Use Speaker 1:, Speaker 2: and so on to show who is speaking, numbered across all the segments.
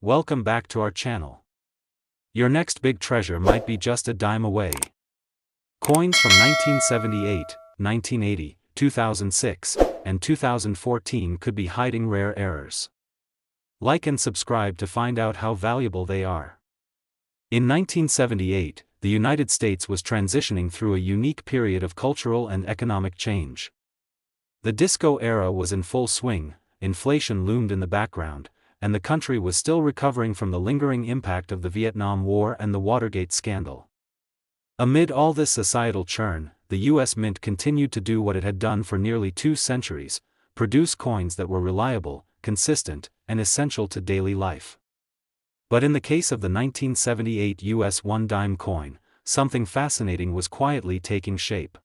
Speaker 1: Welcome back to our channel. Your next big treasure might be just a dime away. Coins from 1978, 1980, 2006, and 2014 could be hiding rare errors. Like and subscribe to find out how valuable they are. In 1978, the United States was transitioning through a unique period of cultural and economic change. The disco era was in full swing, inflation loomed in the background, and the country was still recovering from the lingering impact of the Vietnam War and the Watergate scandal. Amid all this societal churn, the U.S. Mint continued to do what it had done for nearly 2 centuries, produce coins that were reliable, consistent, and essential to daily life. But in the case of the 1978 U.S. 1-dime coin, something fascinating was quietly taking shape.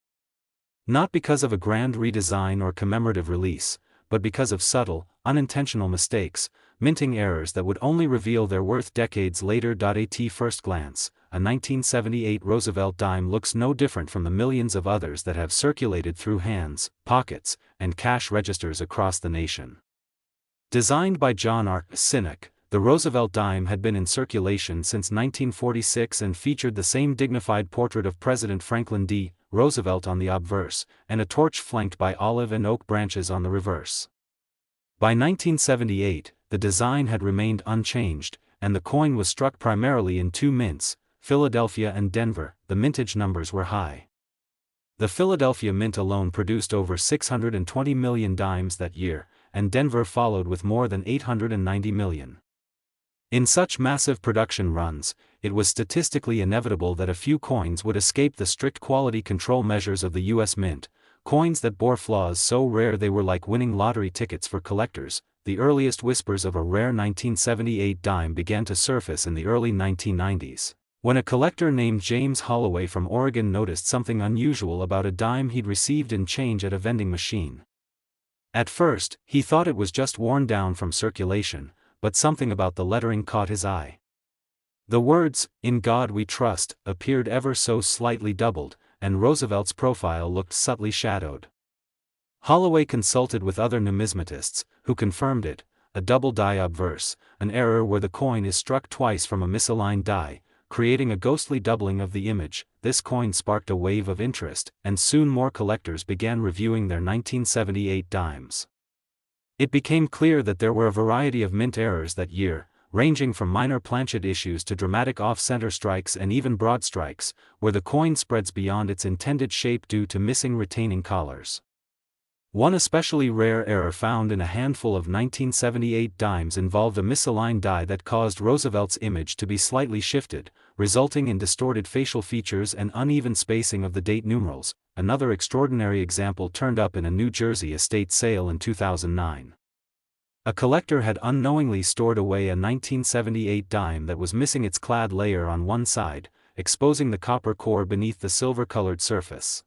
Speaker 1: Not because of a grand redesign or commemorative release, but because of subtle, unintentional mistakes, minting errors that would only reveal their worth decades later. At first glance, a 1978 Roosevelt dime looks no different from the millions of others that have circulated through hands, pockets, and cash registers across the nation. Designed by John R. Sinek, the Roosevelt dime had been in circulation since 1946 and featured the same dignified portrait of President Franklin D. Roosevelt on the obverse, and a torch flanked by olive and oak branches on the reverse. By 1978, the design had remained unchanged, and the coin was struck primarily in 2 mints, Philadelphia and Denver. The mintage numbers were high. The Philadelphia Mint alone produced over 620 million dimes that year, and Denver followed with more than 890 million. In such massive production runs, it was statistically inevitable that a few coins would escape the strict quality control measures of the U.S. Mint, coins that bore flaws so rare they were like winning lottery tickets for collectors. The earliest whispers of a rare 1978 dime began to surface in the early 1990s, when a collector named James Holloway from Oregon noticed something unusual about a dime he'd received in change at a vending machine. At first, he thought it was just worn down from circulation, but something about the lettering caught his eye. The words, "In God We Trust," appeared ever so slightly doubled, and Roosevelt's profile looked subtly shadowed. Holloway consulted with other numismatists, who confirmed it: a double die obverse, an error where the coin is struck twice from a misaligned die, creating a ghostly doubling of the image. This coin sparked a wave of interest, and soon more collectors began reviewing their 1978 dimes. It became clear that there were a variety of mint errors that year, ranging from minor planchet issues to dramatic off-center strikes and even broad strikes, where the coin spreads beyond its intended shape due to missing retaining collars. One especially rare error found in a handful of 1978 dimes involved a misaligned die that caused Roosevelt's image to be slightly shifted, resulting in distorted facial features and uneven spacing of the date numerals. Another extraordinary example turned up in a New Jersey estate sale in 2009. A collector had unknowingly stored away a 1978 dime that was missing its clad layer on one side, exposing the copper core beneath the silver-colored surface.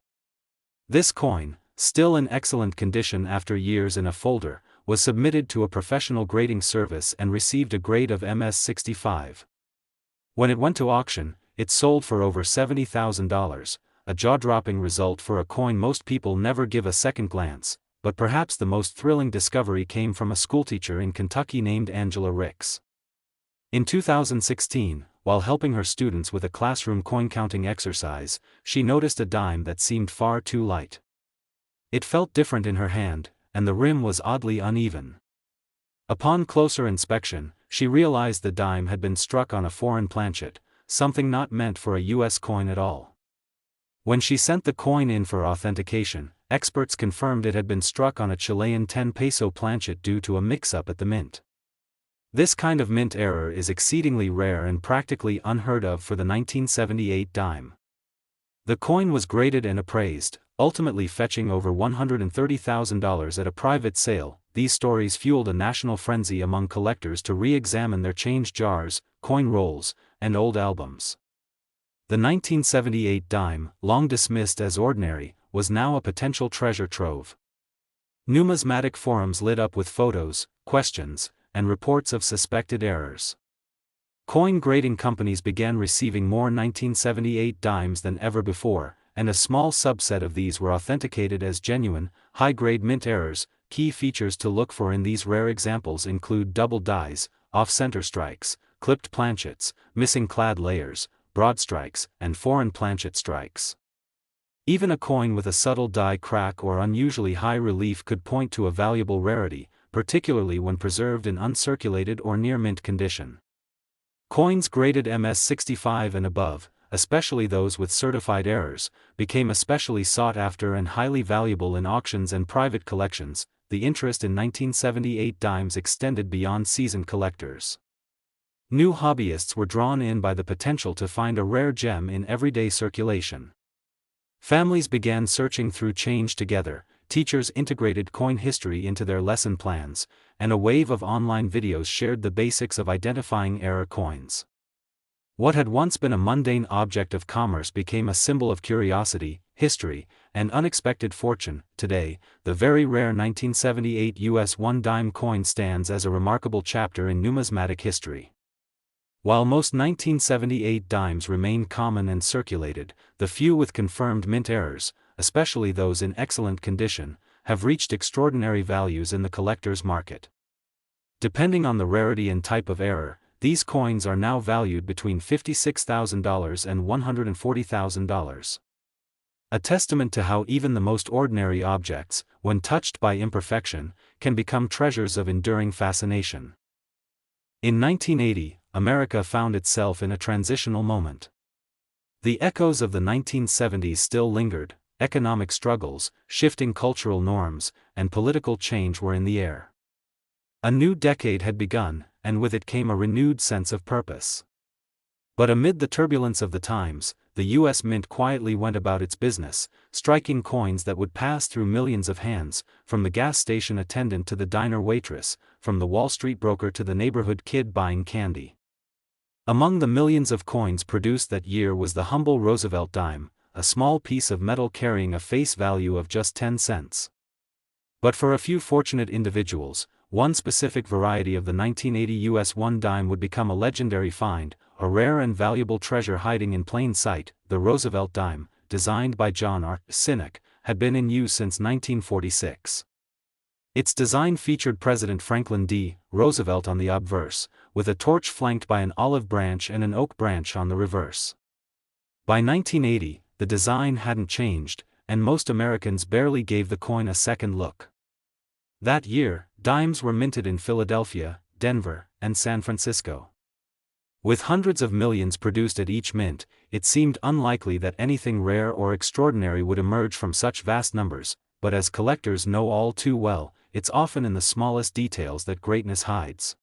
Speaker 1: This coin, still in excellent condition after years in a folder, was submitted to a professional grading service and received a grade of MS-65. When it went to auction, it sold for over $70,000, a jaw-dropping result for a coin most people never give a second glance, but perhaps the most thrilling discovery came from a schoolteacher in Kentucky named Angela Ricks. In 2016, while helping her students with a classroom coin-counting exercise, she noticed a dime that seemed far too light. It felt different in her hand, and the rim was oddly uneven. Upon closer inspection, she realized the dime had been struck on a foreign planchet, something not meant for a U.S. coin at all. When she sent the coin in for authentication, experts confirmed it had been struck on a Chilean 10-peso planchet due to a mix-up at the mint. This kind of mint error is exceedingly rare and practically unheard of for the 1978 dime. The coin was graded and appraised, ultimately fetching over $130,000 at a private sale. These stories fueled a national frenzy among collectors to re-examine their change jars, coin rolls, and old albums. The 1978 dime, long dismissed as ordinary, was now a potential treasure trove. Numismatic forums lit up with photos, questions, and reports of suspected errors. Coin grading companies began receiving more 1978 dimes than ever before, and a small subset of these were authenticated as genuine, high-grade mint errors. Key features to look for in these rare examples include double dies, off-center strikes, clipped planchets, missing clad layers, broad strikes, and foreign planchet strikes. Even a coin with a subtle die crack or unusually high relief could point to a valuable rarity, particularly when preserved in uncirculated or near-mint condition. Coins graded MS-65 and above, especially those with certified errors, became especially sought after and highly valuable in auctions and private collections. The interest in 1978 dimes extended beyond seasoned collectors. New hobbyists were drawn in by the potential to find a rare gem in everyday circulation. Families began searching through change together, teachers integrated coin history into their lesson plans, and a wave of online videos shared the basics of identifying error coins. What had once been a mundane object of commerce became a symbol of curiosity, history, and unexpected fortune. Today, the very rare 1978 US 1 dime coin stands as a remarkable chapter in numismatic history. While most 1978 dimes remain common and circulated, the few with confirmed mint errors, especially those in excellent condition, have reached extraordinary values in the collector's market. Depending on the rarity and type of error, these coins are now valued between $56,000 and $140,000. A testament to how even the most ordinary objects, when touched by imperfection, can become treasures of enduring fascination. In 1980, America found itself in a transitional moment. The echoes of the 1970s still lingered. Economic struggles, shifting cultural norms, and political change were in the air. A new decade had begun, and with it came a renewed sense of purpose. But amid the turbulence of the times, the U.S. Mint quietly went about its business, striking coins that would pass through millions of hands, from the gas station attendant to the diner waitress, from the Wall Street broker to the neighborhood kid buying candy. Among the millions of coins produced that year was the humble Roosevelt dime, a small piece of metal carrying a face value of just 10 cents. But for a few fortunate individuals, one specific variety of the 1980 US 1 dime would become a legendary find, a rare and valuable treasure hiding in plain sight. The Roosevelt dime, designed by John R. Sinek, had been in use since 1946. Its design featured President Franklin D. Roosevelt on the obverse, with a torch flanked by an olive branch and an oak branch on the reverse. By 1980, the design hadn't changed, and most Americans barely gave the coin a second look. That year, dimes were minted in Philadelphia, Denver, and San Francisco. With hundreds of millions produced at each mint, it seemed unlikely that anything rare or extraordinary would emerge from such vast numbers, but as collectors know all too well, it's often in the smallest details that greatness hides.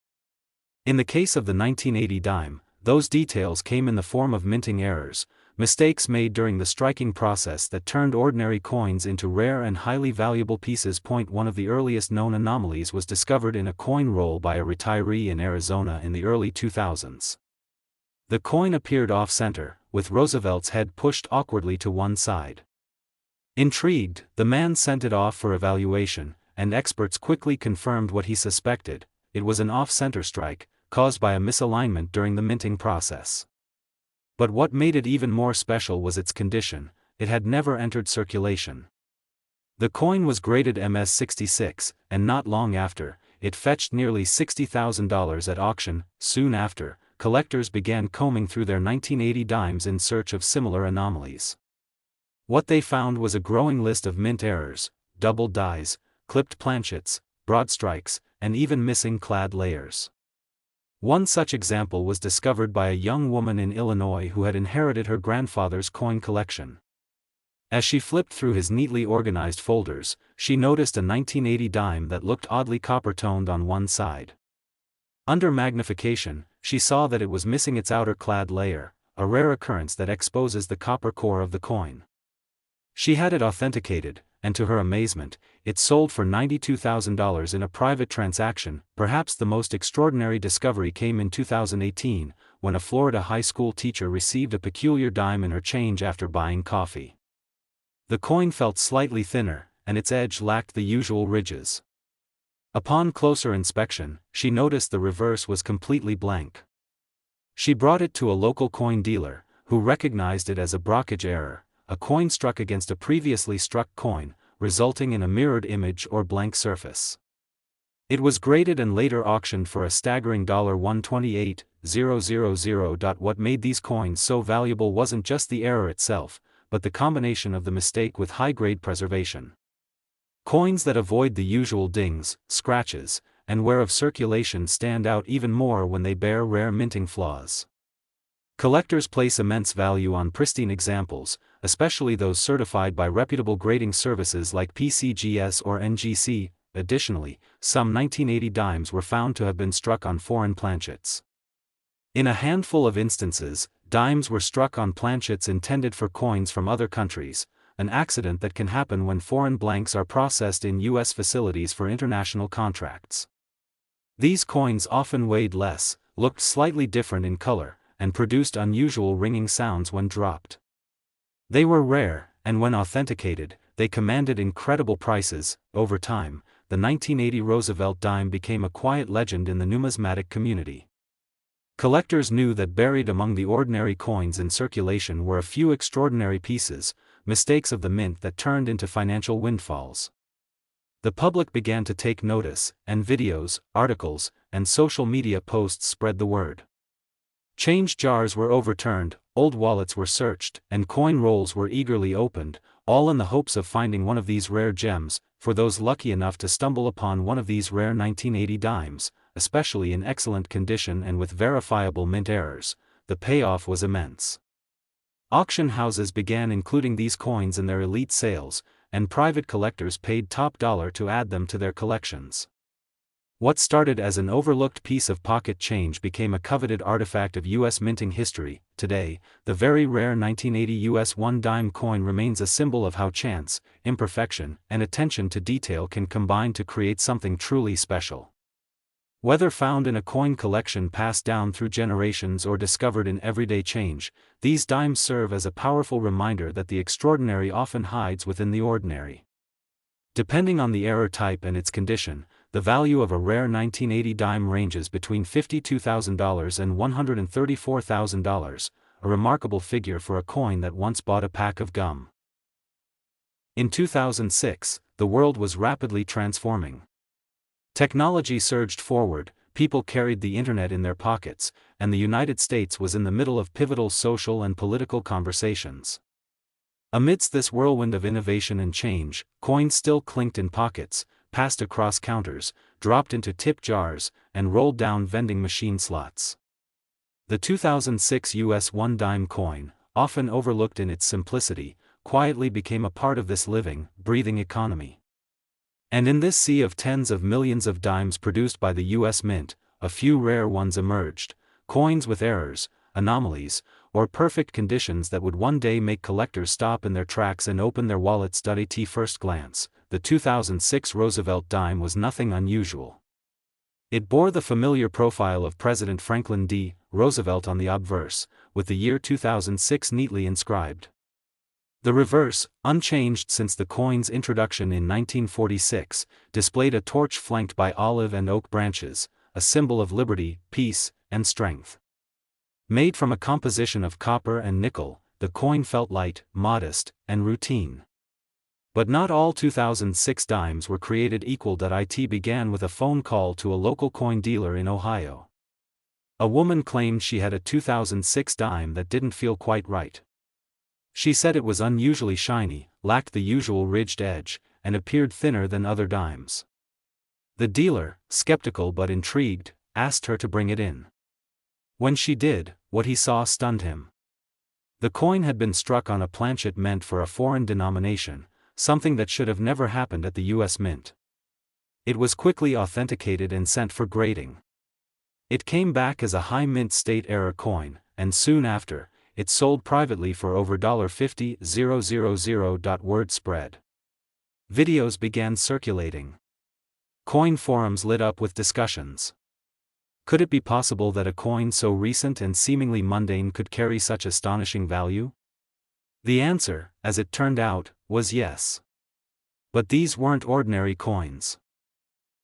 Speaker 1: In the case of the 1980 dime, those details came in the form of minting errors, mistakes made during the striking process that turned ordinary coins into rare and highly valuable pieces. One of the earliest known anomalies was discovered in a coin roll by a retiree in Arizona in the early 2000s. The coin appeared off-center, with Roosevelt's head pushed awkwardly to one side. Intrigued, the man sent it off for evaluation, and experts quickly confirmed what he suspected: it was an off-center strike, caused by a misalignment during the minting process. But what made it even more special was its condition. It had never entered circulation. The coin was graded MS-66, and not long after, it fetched nearly $60,000 at auction. Soon after, collectors began combing through their 1980 dimes in search of similar anomalies. What they found was a growing list of mint errors, double dies, clipped planchets, broad strikes, and even missing clad layers. One such example was discovered by a young woman in Illinois who had inherited her grandfather's coin collection. As she flipped through his neatly organized folders, she noticed a 1980 dime that looked oddly copper-toned on one side. Under magnification, she saw that it was missing its outer clad layer, a rare occurrence that exposes the copper core of the coin. She had it authenticated, and to her amazement, it sold for $92,000 in a private transaction. Perhaps the most extraordinary discovery came in 2018, when a Florida high school teacher received a peculiar dime in her change after buying coffee. The coin felt slightly thinner, and its edge lacked the usual ridges. Upon closer inspection, she noticed the reverse was completely blank. She brought it to a local coin dealer, who recognized it as a brockage error, a coin struck against a previously struck coin, resulting in a mirrored image or blank surface. It was graded and later auctioned for a staggering $128,000. What made these coins so valuable wasn't just the error itself, but the combination of the mistake with high-grade preservation. Coins that avoid the usual dings, scratches, and wear of circulation stand out even more when they bear rare minting flaws. Collectors place immense value on pristine examples, especially those certified by reputable grading services like PCGS or NGC. Additionally, some 1980 dimes were found to have been struck on foreign planchets. In a handful of instances, dimes were struck on planchets intended for coins from other countries, an accident that can happen when foreign blanks are processed in U.S. facilities for international contracts. These coins often weighed less, looked slightly different in color, and produced unusual ringing sounds when dropped. They were rare, and when authenticated, they commanded incredible prices. Over time, the 1980 Roosevelt dime became a quiet legend in the numismatic community. Collectors knew that buried among the ordinary coins in circulation were a few extraordinary pieces, mistakes of the mint that turned into financial windfalls. The public began to take notice, and videos, articles, and social media posts spread the word. Change jars were overturned, old wallets were searched, and coin rolls were eagerly opened, all in the hopes of finding one of these rare gems. For those lucky enough to stumble upon one of these rare 1980 dimes, especially in excellent condition and with verifiable mint errors, the payoff was immense. Auction houses began including these coins in their elite sales, and private collectors paid top dollar to add them to their collections. What started as an overlooked piece of pocket change became a coveted artifact of U.S. minting history. Today, the very rare 1980 U.S. 1 dime coin remains a symbol of how chance, imperfection, and attention to detail can combine to create something truly special. Whether found in a coin collection passed down through generations or discovered in everyday change, these dimes serve as a powerful reminder that the extraordinary often hides within the ordinary. Depending on the error type and its condition, the value of a rare 1980 dime ranges between $52,000 and $134,000, a remarkable figure for a coin that once bought a pack of gum. In 2006, the world was rapidly transforming. Technology surged forward, people carried the internet in their pockets, and the United States was in the middle of pivotal social and political conversations. Amidst this whirlwind of innovation and change, coins still clinked in pockets, passed across counters, dropped into tip jars, and rolled down vending machine slots. The 2006 U.S. 1 dime coin, often overlooked in its simplicity, quietly became a part of this living, breathing economy. And in this sea of tens of millions of dimes produced by the U.S. Mint, a few rare ones emerged, coins with errors, anomalies, or perfect conditions that would one day make collectors stop in their tracks and open their wallets. At first glance, the 2006 Roosevelt dime was nothing unusual. It bore the familiar profile of President Franklin D. Roosevelt on the obverse, with the year 2006 neatly inscribed. The reverse, unchanged since the coin's introduction in 1946, displayed a torch flanked by olive and oak branches, a symbol of liberty, peace, and strength. Made from a composition of copper and nickel, the coin felt light, modest, and routine. But not all 2006 dimes were created equal. It began with a phone call to a local coin dealer in Ohio. A woman claimed she had a 2006 dime that didn't feel quite right. She said it was unusually shiny, lacked the usual ridged edge, and appeared thinner than other dimes. The dealer, skeptical but intrigued, asked her to bring it in. When she did, what he saw stunned him. The coin had been struck on a planchet meant for a foreign denomination, something that should have never happened at the U.S. Mint. It was quickly authenticated and sent for grading. It came back as a high mint state error coin, and soon after, it sold privately for over $50,000. Word spread. Videos began circulating. Coin forums lit up with discussions. Could it be possible that a coin so recent and seemingly mundane could carry such astonishing value? The answer, as it turned out, was yes. But these weren't ordinary coins.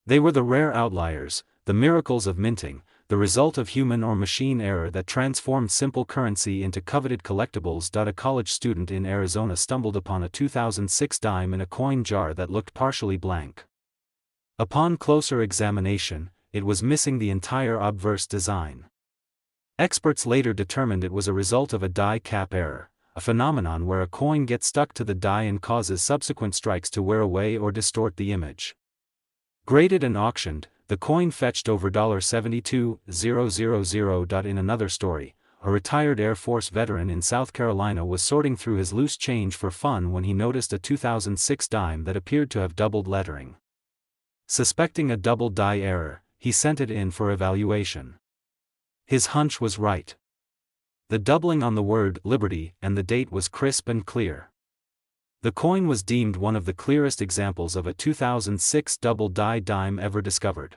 Speaker 1: They were the rare outliers, the miracles of minting, the result of human or machine error that transformed simple currency into coveted collectibles. A college student in Arizona stumbled upon a 2006 dime in a coin jar that looked partially blank. Upon closer examination, it was missing the entire obverse design. Experts later determined it was a result of a die cap error, a phenomenon where a coin gets stuck to the die and causes subsequent strikes to wear away or distort the image. Graded and auctioned, the coin fetched over $72,000. In another story, a retired Air Force veteran in South Carolina was sorting through his loose change for fun when he noticed a 2006 dime that appeared to have doubled lettering. Suspecting a double die error, he sent it in for evaluation. His hunch was right. The doubling on the word Liberty and the date was crisp and clear. The coin was deemed one of the clearest examples of a 2006 double die dime ever discovered.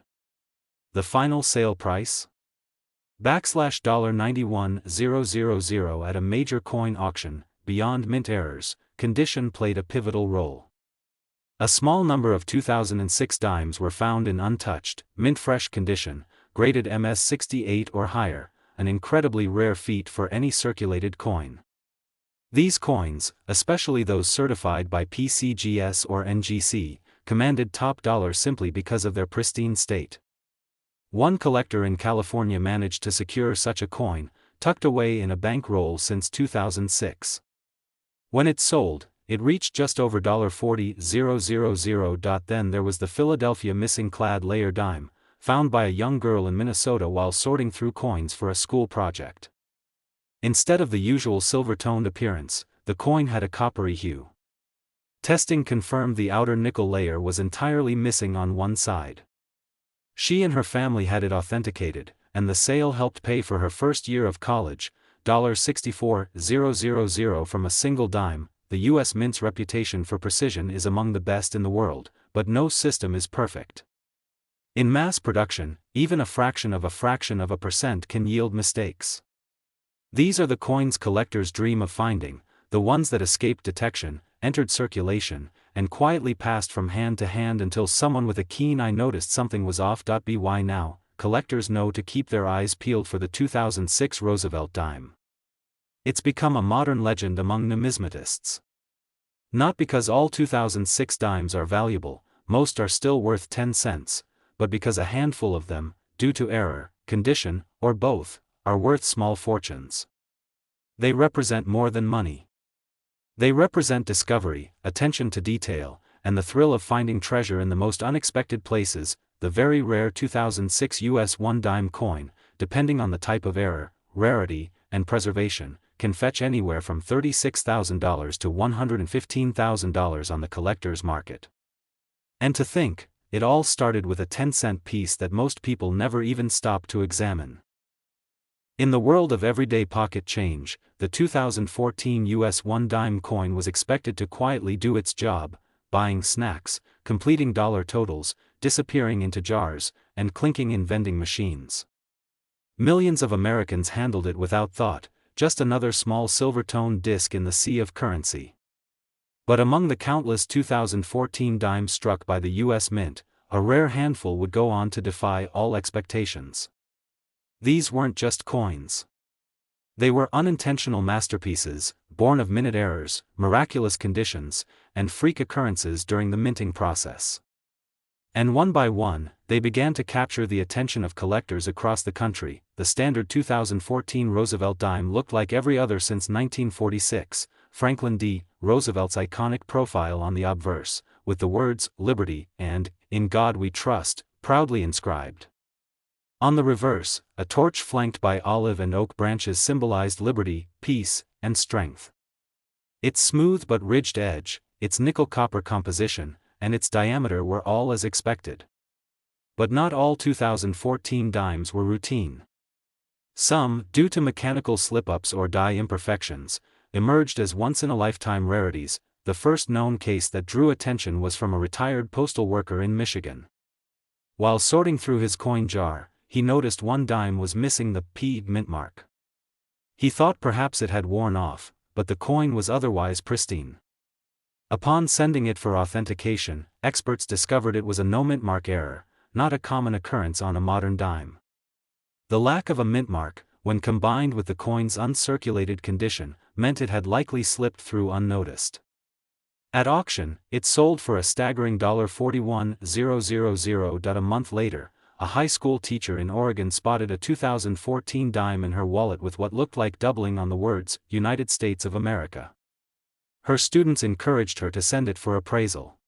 Speaker 1: The final sale price? $91,000 at a major coin auction. Beyond mint errors, condition played a pivotal role. A small number of 2006 dimes were found in untouched, mint-fresh condition, graded MS-68 or higher, an incredibly rare feat for any circulated coin. These coins, especially those certified by PCGS or NGC, commanded top dollar simply because of their pristine state. One collector in California managed to secure such a coin, tucked away in a bankroll since 2006. When it sold, it reached just over $40,000. Then there was the Philadelphia missing clad layer dime, found by a young girl in Minnesota while sorting through coins for a school project. Instead of the usual silver-toned appearance, the coin had a coppery hue. Testing confirmed the outer nickel layer was entirely missing on one side. She and her family had it authenticated, and the sale helped pay for her first year of college, $64,000 from a single dime. The U.S. Mint's reputation for precision is among the best in the world, but no system is perfect. In mass production, even a fraction of a percent can yield mistakes. These are the coins collectors dream of finding, the ones that escaped detection, entered circulation, and quietly passed from hand to hand until someone with a keen eye noticed something was off. By now, collectors know to keep their eyes peeled for the 2006 Roosevelt dime. It's become a modern legend among numismatists. Not because all 2006 dimes are valuable, most are still worth 10 cents, but because a handful of them, due to error, condition, or both, are worth small fortunes. They represent more than money. They represent discovery, attention to detail, and the thrill of finding treasure in the most unexpected places. The very rare 2006 US 1 dime coin, depending on the type of error, rarity, and preservation, can fetch anywhere from $36,000 to $115,000 on the collector's market. And to think, it all started with a 10-cent piece that most people never even stop to examine. In the world of everyday pocket change, the 2014 US 1 dime coin was expected to quietly do its job, buying snacks, completing dollar totals, disappearing into jars, and clinking in vending machines. Millions of Americans handled it without thought, just another small silver-toned disc in the sea of currency. But among the countless 2014 dimes struck by the U.S. Mint, a rare handful would go on to defy all expectations. These weren't just coins. They were unintentional masterpieces, born of minute errors, miraculous conditions, and freak occurrences during the minting process. And one by one, they began to capture the attention of collectors across the country. The standard 2014 Roosevelt dime looked like every other since 1946, Franklin D. Roosevelt's iconic profile on the obverse, with the words, "Liberty," and, "In God We Trust," proudly inscribed. On the reverse, a torch flanked by olive and oak branches symbolized liberty, peace, and strength. Its smooth but ridged edge, its nickel-copper composition, and its diameter were all as expected. But not all 2014 dimes were routine. Some, due to mechanical slip-ups or die imperfections, emerged as once-in-a-lifetime rarities. The first known case that drew attention was from a retired postal worker in Michigan. While sorting through his coin jar, he noticed one dime was missing the P mint mark. He thought perhaps it had worn off, but the coin was otherwise pristine. Upon sending it for authentication, experts discovered it was a no mint mark error, not a common occurrence on a modern dime. The lack of a mint mark, when combined with the coin's uncirculated condition, meant it had likely slipped through unnoticed. At auction, it sold for a staggering $41,000. A month later, a high school teacher in Oregon spotted a 2014 dime in her wallet with what looked like doubling on the words, United States of America. Her students encouraged her to send it for appraisal.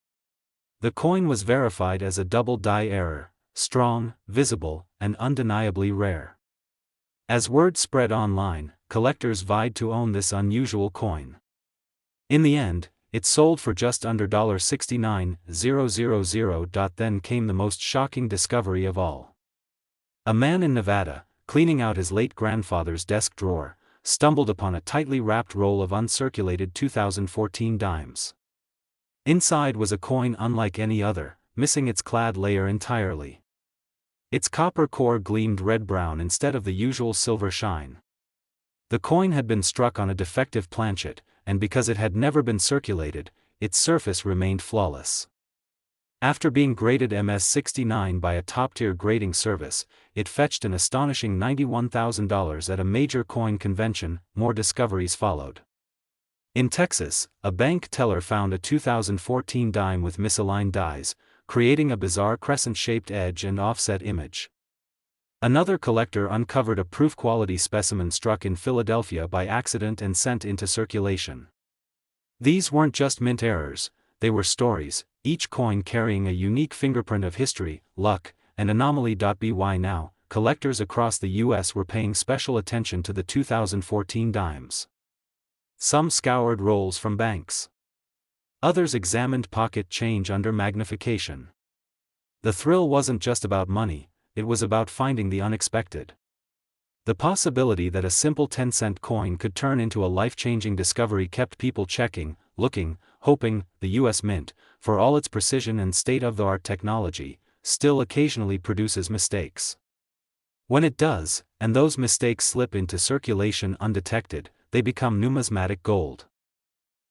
Speaker 1: The coin was verified as a double die error, strong, visible, and undeniably rare. As word spread online, collectors vied to own this unusual coin. In the end, it sold for just under $69,000. Then came the most shocking discovery of all. A man in Nevada, cleaning out his late grandfather's desk drawer, stumbled upon a tightly wrapped roll of uncirculated 2014 dimes. Inside was a coin unlike any other, missing its clad layer entirely. Its copper core gleamed red-brown instead of the usual silver shine. The coin had been struck on a defective planchet, and because it had never been circulated, its surface remained flawless. After being graded MS-69 by a top-tier grading service, it fetched an astonishing $91,000 at a major coin convention. More discoveries followed. In Texas, a bank teller found a 2014 dime with misaligned dies, creating a bizarre crescent-shaped edge and offset image. Another collector uncovered a proof-quality specimen struck in Philadelphia by accident and sent into circulation. These weren't just mint errors, they were stories, each coin carrying a unique fingerprint of history, luck, and anomaly. By now, collectors across the U.S. were paying special attention to the 2014 dimes. Some scoured rolls from banks. Others examined pocket change under magnification. The thrill wasn't just about money, it was about finding the unexpected. The possibility that a simple 10-cent coin could turn into a life-changing discovery kept people checking, looking, hoping. The U.S. Mint, for all its precision and state-of-the-art technology, still occasionally produces mistakes. When it does, and those mistakes slip into circulation undetected, they become numismatic gold.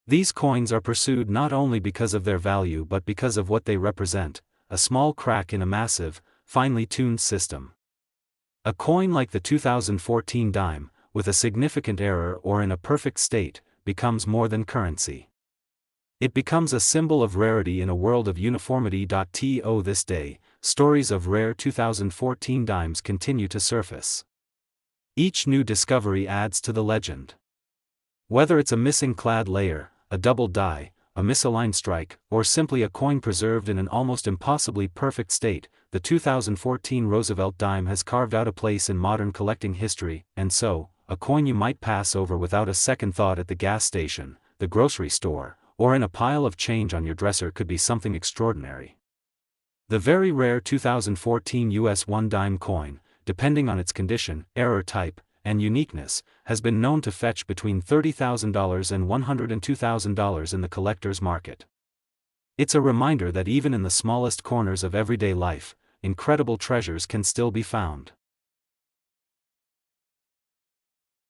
Speaker 1: These coins are pursued not only because of their value but because of what they represent, a small crack in a massive, finely tuned system. A coin like the 2014 dime, with a significant error or in a perfect state, becomes more than currency. It becomes a symbol of rarity in a world of uniformity. To this day, stories of rare 2014 dimes continue to surface. Each new discovery adds to the legend. Whether it's a missing clad layer, a double die, a misaligned strike, or simply a coin preserved in an almost impossibly perfect state, the 2014 Roosevelt dime has carved out a place in modern collecting history. And so, a coin you might pass over without a second thought at the gas station, the grocery store, or in a pile of change on your dresser could be something extraordinary. The very rare 2014 US 1 dime coin, depending on its condition, error type, and uniqueness, has been known to fetch between $30,000 and $102,000 in the collector's market. It's a reminder that even in the smallest corners of everyday life, incredible treasures can still be found.